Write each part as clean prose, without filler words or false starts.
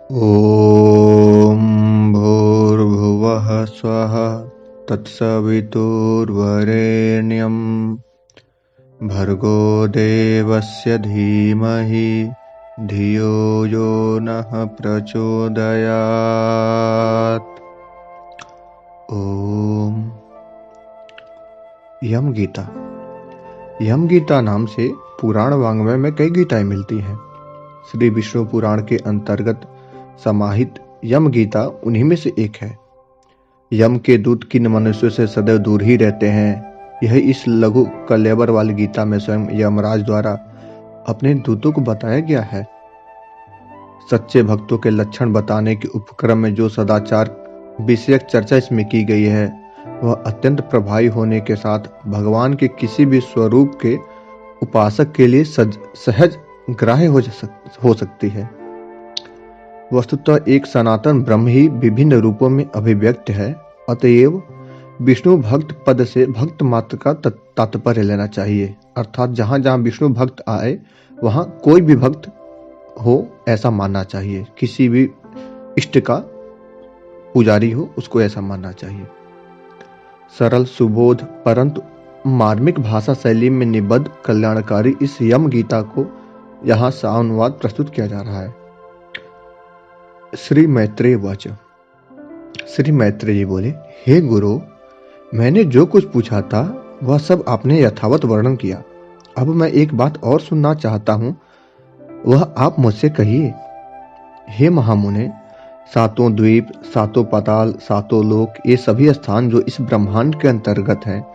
ॐ भूर्भुवः स्वः तत्सवितुर्वरेण्यं भर्गो देवस्य धीमहि धियो यो नः प्रचोदयात्। ओम। यम गीता। यम गीता नाम से पुराण वाङ्मय में कई गीताएं मिलती हैं। श्री विष्णु पुराण के अंतर्गत समाहित यम गीता उन्हीं में से एक है। यम के दूत किन मनुष्यों से सदैव दूर ही रहते हैं, यह इस लघु कलेवर वाली गीता में स्वयं यमराज द्वारा अपने दूतों को बताया गया है। सच्चे भक्तों के लक्षण बताने के उपक्रम में जो सदाचार विषयक चर्चा इसमें की गई है, वह अत्यंत प्रभावी होने के साथ भगवान के किसी भी स्वरूप के उपासक के लिए सहज ग्राह्य हो सकती है। वस्तुतः एक सनातन ब्रह्म ही विभिन्न रूपों में अभिव्यक्त है, अतएव विष्णु भक्त पद से भक्त मात्र का तात्पर्य लेना चाहिए। अर्थात जहां जहां विष्णु भक्त आए वहां कोई भी भक्त हो ऐसा मानना चाहिए। किसी भी इष्ट का पुजारी हो उसको ऐसा मानना चाहिए। सरल सुबोध परंतु मार्मिक भाषा शैली में निबद्ध कल्याणकारी इस यम गीता को यहाँ सानुवाद प्रस्तुत किया जा रहा है। श्री मैत्रेय वाच। श्री मैत्रेय जी बोले, हे गुरु, मैंने जो कुछ पूछा था वह सब आपने यथावत वर्णन किया। अब मैं एक बात और सुनना चाहता हूँ, वह आप मुझसे कहिए। हे महामुने, सातों द्वीप, सातों पाताल, सातों लोक, ये सभी स्थान जो इस ब्रह्मांड के अंतर्गत हैं,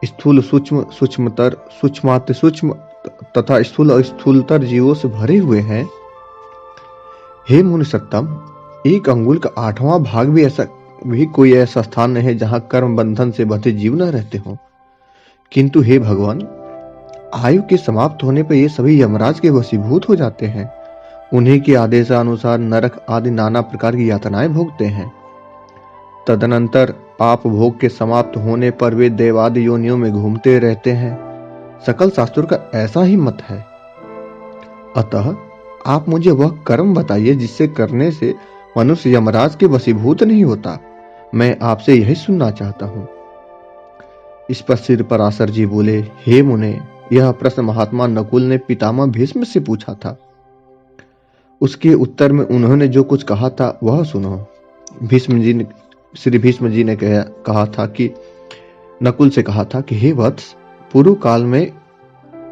स्थूल सूक्ष्म, सूक्ष्मतर, सूक्ष्माति सूक्ष्म तथा स्थूल और स्थूलतर जीवों से भरे हुए हैं। हे मुनि सत्तम, एक अंगुल का 8वां भाग भी कोई ऐसा स्थान नहीं है जहां कर्म बंधन से बंधे जीव न रहते हों। किंतु हे भगवान, आयु के समाप्त होने पर ये सभी यमराज के वशीभूत हो जाते हैं। उन्हीं के आदेशानुसार नरक आदि नाना प्रकार की यातनाएं भोगते हैं। तदनंतर पाप भोग के समाप्त होने पर वे देवादि योनियों में घूमते रहते हैं। सकल शास्त्रों का ऐसा ही मत है। अतः आप मुझे वह कर्म बताइए जिससे करने से मनुष्य यमराज के वशीभूत नहीं होता। मैं आपसे यही सुनना चाहता हूँ। इस पर सिर पराशर जी बोले, हे मुने, यह प्रश्न महात्मा नकुल ने पितामह भीष्म से पूछा था। उसके उत्तर में उन्होंने जो कुछ कहा था वह सुनो। श्री भीष्म जी ने कहा था कि नकुल से कहा था कि हे वत्स, पूर्व काल में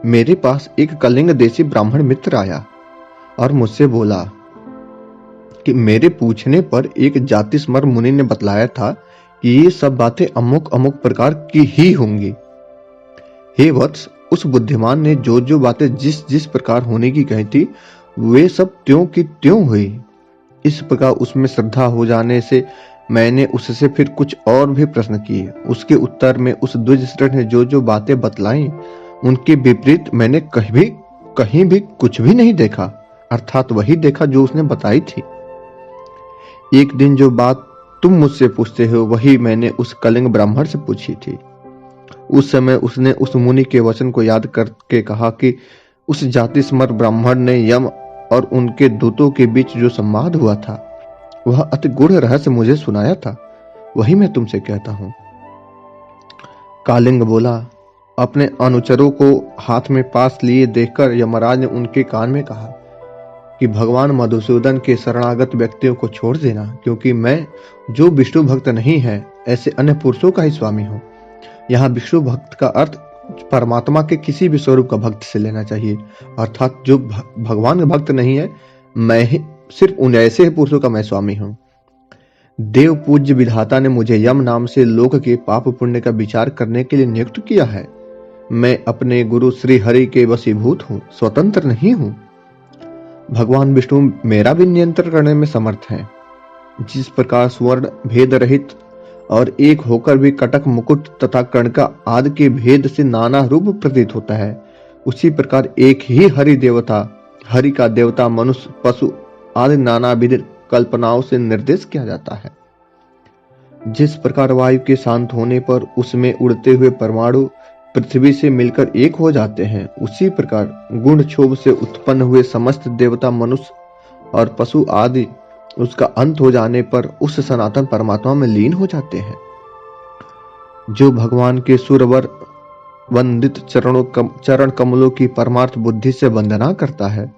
मेरे पास एक कलिंग देशी ब्राह्मण मित्र आया और मुझसे बोला कि मेरे पूछने पर एक जातिस्मर मुनि ने बतलाया था कि ये सब बातें अमुक अमुक प्रकार की ही होंगी। हे वत्स, उस बुद्धिमान ने जो जो बातें जिस जिस प्रकार होने की कही थी वे सब त्यों की त्यों हुई। इस प्रकार उसमें श्रद्धा हो जाने से मैंने उससे फिर कुछ और भी प्रश्न किए। उसके उत्तर में उस द्विजश्रेष्ठ ने जो जो बातें बतलाई उनके विपरीत मैंने कहीं भी कुछ भी नहीं देखा, अर्थात वही देखा जो उसने बताई थी। एक दिन जो बात तुम मुझसे पूछते हो वही मैंने उस कलिंग ब्राह्मण से पूछी थी। उस समय उसने उस मुनि के वचन को याद करके कहा कि उस जातिस्मर ब्राह्मण ने यम और उनके दूतों के बीच जो संवाद हुआ था वह अति गूढ़ रहस्य मुझे सुनाया था, वही मैं तुमसे कहता हूं। कालिंग बोला, अपने अनुचरों को हाथ में पास लिए देखकर यमराज ने उनके कान में कहा कि भगवान मधुसूदन के शरणागत व्यक्तियों को छोड़ देना, क्योंकि मैं जो विष्णु भक्त नहीं है ऐसे अन्य पुरुषों का ही स्वामी हूँ। यहाँ विष्णु भक्त का अर्थ परमात्मा के किसी भी स्वरूप का भक्त से लेना चाहिए, अर्थात जो भगवान का भक्त नहीं है, मैं ही सिर्फ उन ऐसे पुरुषों का मैं स्वामी हूँ। देव पूज्य विधाता ने मुझे यम नाम से लोक के पाप पुण्य का विचार करने के लिए नियुक्त किया है। मैं अपने गुरु श्री हरि के वशीभूत हूँ, स्वतंत्र नहीं हूँ। भगवान विष्णु मेरा भी नियंत्रण करने में समर्थ है। जिस प्रकार स्वर्ण भेद रहित और एक होकर भी कटक मुकुट तथा कणका आदि के भेद से नाना रूप प्रतीत होता है, उसी प्रकार एक ही हरि का देवता मनुष्य पशु आदि नानाविध कल्पनाओं से निर्देश किया जाता है। जिस प्रकार वायु के शांत होने पर उसमें उड़ते हुए परमाणु पृथ्वी से मिलकर एक हो जाते हैं, उसी प्रकार गुण क्षोभ से उत्पन्न हुए समस्त देवता मनुष्य और पशु आदि उसका अंत हो जाने पर उस सनातन परमात्मा में लीन हो जाते हैं। जो भगवान के सुरवर वंदित चरण कमलों की परमार्थ बुद्धि से वंदना करता है,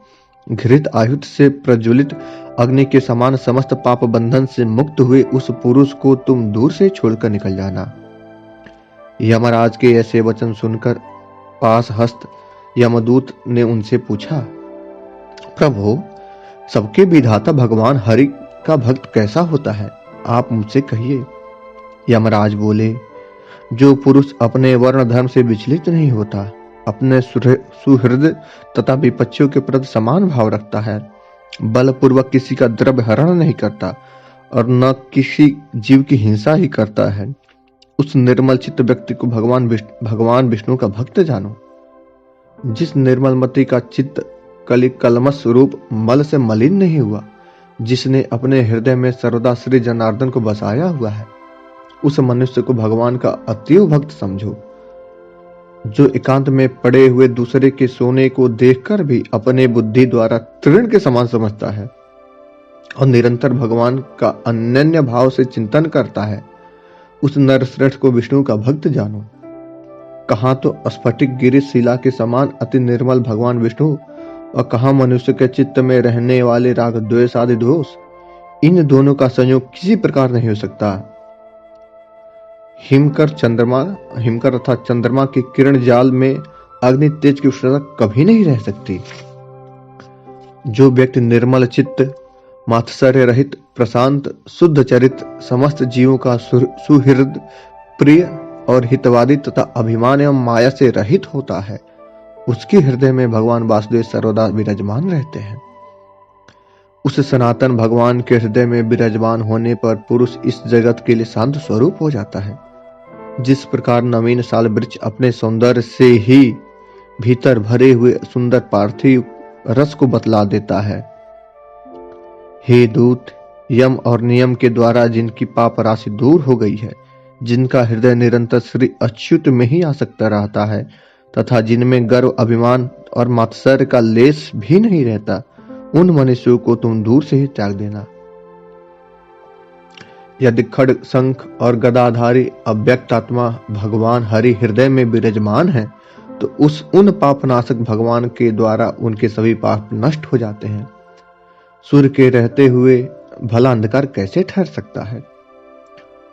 घृत आयुध से प्रज्वलित अग्नि के समान समस्त पाप बंधन से मुक्त हुए उस पुरुष को तुम दूर से छोड़कर निकल जाना। यमराज के ऐसे वचन सुनकर पास हस्त यमदूत ने उनसे पूछा, प्रभु, सबके विधाता भगवान हरि का भक्त कैसा होता है? आप मुझसे कहिए। यमराज बोले, जो पुरुष अपने वर्ण धर्म से विचलित नहीं होता, अपने सुहृद तथा विपक्षियों के प्रति समान भाव रखता है, बलपूर्वक किसी का द्रव्य हरण नहीं करता और न किसी जीव की हिंसा ही करता है, उस निर्मल चित्त व्यक्ति को भगवान विष्णु का भक्त जानो। जिस निर्मल मति का चित्त कलमश रूप मल से मलिन नहीं हुआ, जिसने अपने हृदय में सर्वदा श्री जनार्दन को बसाया हुआ है, उस मनुष्य को भगवान का अतीव भक्त समझो। जो एकांत में पड़े हुए दूसरे के सोने को देखकर भी अपने बुद्धि द्वारा तृण के समान समझता है और निरंतर भगवान का अनन्य भाव से चिंतन करता है, उस नरश्रेष्ठ को विष्णु का भक्त जानो। कहां तो स्फटिक गिरी शिला के समान अति निर्मल भगवान विष्णु और कहां मनुष्य के चित्त में रहने वाले राग द्वेष आदि दोष। इन दोनों का संयोग किसी प्रकार नहीं हो सकता। हिमकर अर्थात चंद्रमा की किरण जाल में अग्नि तेज की उष्णता कभी नहीं रह सकती। जो व्यक्ति निर्मल चित्त, मात्सर्य रहित, प्रशांत, शुद्ध चरित, समस्त जीवों का सुहृद, प्रिय और हितवादी तथा अभिमान एवं माया से रहित होता है, उसके हृदय में भगवान वासुदेव सर्वदा विराजमान रहते हैं। उस सनातन भगवान के हृदय में विराजमान होने पर पुरुष इस जगत के लिए शांत स्वरूप हो जाता है। जिस प्रकार नवीन साल वृक्ष अपने सौंदर्य से ही भीतर भरे हुए सुंदर पार्थिव रस को बतला देता है। हे दूत, यम और नियम के द्वारा जिनकी पाप राशि दूर हो गई है, जिनका हृदय निरंतर श्री अच्युत में ही आसक्त रहता है तथा जिनमें गर्व, अभिमान और मात्सर्य का लेस भी नहीं रहता, उन मनुष्यों को तुम दूर से ही त्याग देना। यदि खड्ग, शंख और गदाधारी अव्यक्त आत्मा भगवान हरि हृदय में विराजमान है, तो उन पापनाशक भगवान के द्वारा उनके सभी पाप नष्ट हो जाते हैं। सूर्य के रहते हुए भला अंधकार कैसे ठहर सकता है?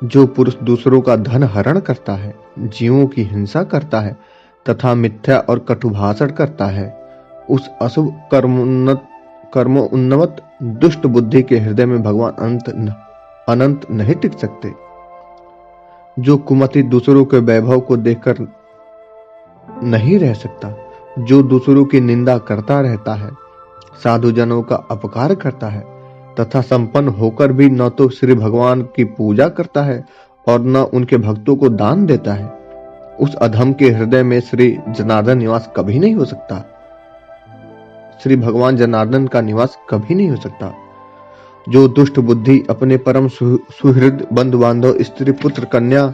जो पुरुष दूसरों का धन हरण करता है, जीवों की हिंसा करता है तथा मिथ्या और कटुभाषण करता है, उस अशुभ कर्मोन्नत दुष्ट बुद्धि के हृदय में भगवान अनंत नहीं टिक सकते। जो कुमति दूसरों के वैभव को देखकर नहीं रह सकता, जो दूसरों की निंदा करता रहता है, साधुजनों का अपकार करता है तथा संपन्न होकर भी न तो श्री भगवान की पूजा करता है और न उनके भक्तों को दान देता है, उस अधम के हृदय में श्री जनार्दन निवास कभी नहीं हो सकता। श्री भगवान जनार्दन का निवास कभी नहीं हो सकता। जो दुष्ट बुद्धि अपने परम सुहृद, बंधु बांधव, स्त्री, पुत्र, कन्या,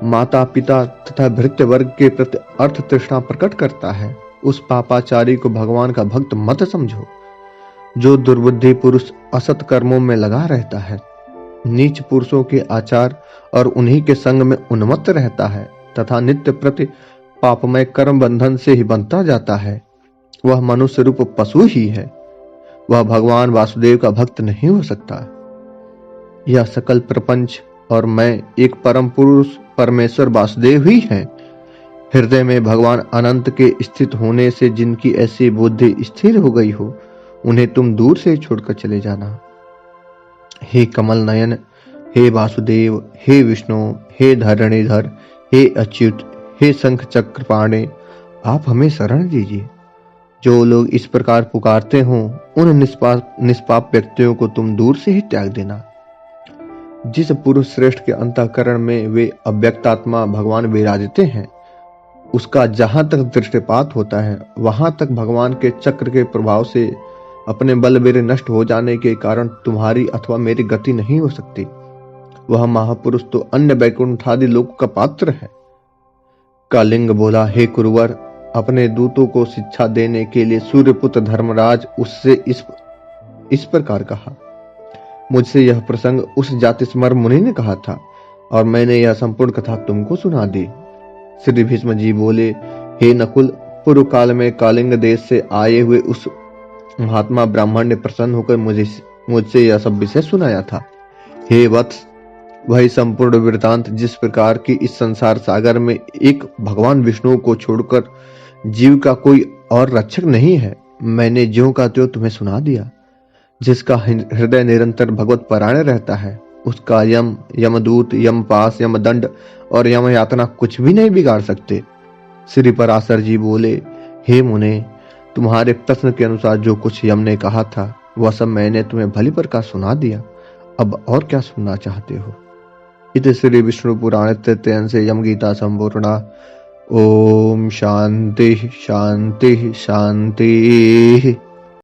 माता पिता तथा भृत्य वर्ग के प्रति अर्थ तृष्णा प्रकट करता है, उस पापाचारी को भगवान का भक्त मत समझो। जो दुर्बुद्धि पुरुष असत कर्मों में लगा रहता है, नीच पुरुषों के आचार और उन्हीं के संग में उन्मत्त रहता है तथा नित्य प्रति पापमय कर्म बंधन से ही बनता जाता है, वह मनुष्य रूप पशु ही है। वह भगवान वासुदेव का भक्त नहीं हो सकता। यह सकल प्रपंच और मैं एक परम पुरुष परमेश्वर वासुदेव ही है। हृदय में भगवान अनंत के स्थित होने से जिनकी ऐसी बुद्धि स्थिर हो गई हो, उन्हें तुम दूर से छोड़कर चले जाना। हे कमल नयन, हे वासुदेव, हे विष्णु, हे धरणीधर, हे अच्युत, हे शंख चक्र पाणे, आप हमें शरण दीजिए। जो लोग इस प्रकार पुकारते हों, उन निष्पाप व्यक्तियों को तुम दूर से ही त्याग देना। जिस पुरुष श्रेष्ठ के अंतःकरण में वे अव्यक्त आत्मा भगवान विराजते हैं, उसका जहां तक दृष्टिपात होता है, वहां तक भगवान के चक्र के प्रभाव से अपने बलबीर नष्ट हो जाने के कारण तुम्हारी अथवा मेरी गति नहीं हो सकती। वह महापुरुष तो अन्य वैकुंठादि लोक का पात्र है। कालिंग बोला, हे कुरुवर, अपने दूतों को शिक्षा देने के लिए सूर्यपुत्र धर्मराज उससे इस प्रकार कहा, मुझसे यह प्रसंग उस जातिस्मर मुनि ने कहा था और मैंने यह संपूर्ण कथा तुमको सुना दी। श्री भीष्म जी बोले, हे नकुल, पूर्व काल में कालिंग देश से आए हुए उस महात्मा ब्राह्मण ने प्रसन्न होकर मुझसे यह सब विषय सुनाया था। हे वत्स, वही संपूर्ण वृतांत जिस प्रकार की इस संसार सागर में एक भगवान विष्णु को छोड़कर जीव का कोई और रक्षक नहीं है, मैंने ज्यों का त्यों तुम्हें सुना दिया। जिसका हृदय निरंतर भगवत परायण रहता है, उसका यम, यमदूत, यमपास, यमदंड और यम यातना कुछ भी नहीं बिगाड़ सकते। श्री पराशर जी बोले, हे मुने, तुम्हारे प्रश्न के अनुसार जो कुछ यम ने कहा था वह सब मैंने तुम्हें भली प्रकार सुना दिया। अब और क्या सुनना चाहते हो? इति श्री विष्णु पुराण तृतीय से यम गीता संपूर्णा। ओम शांति शांति शांति।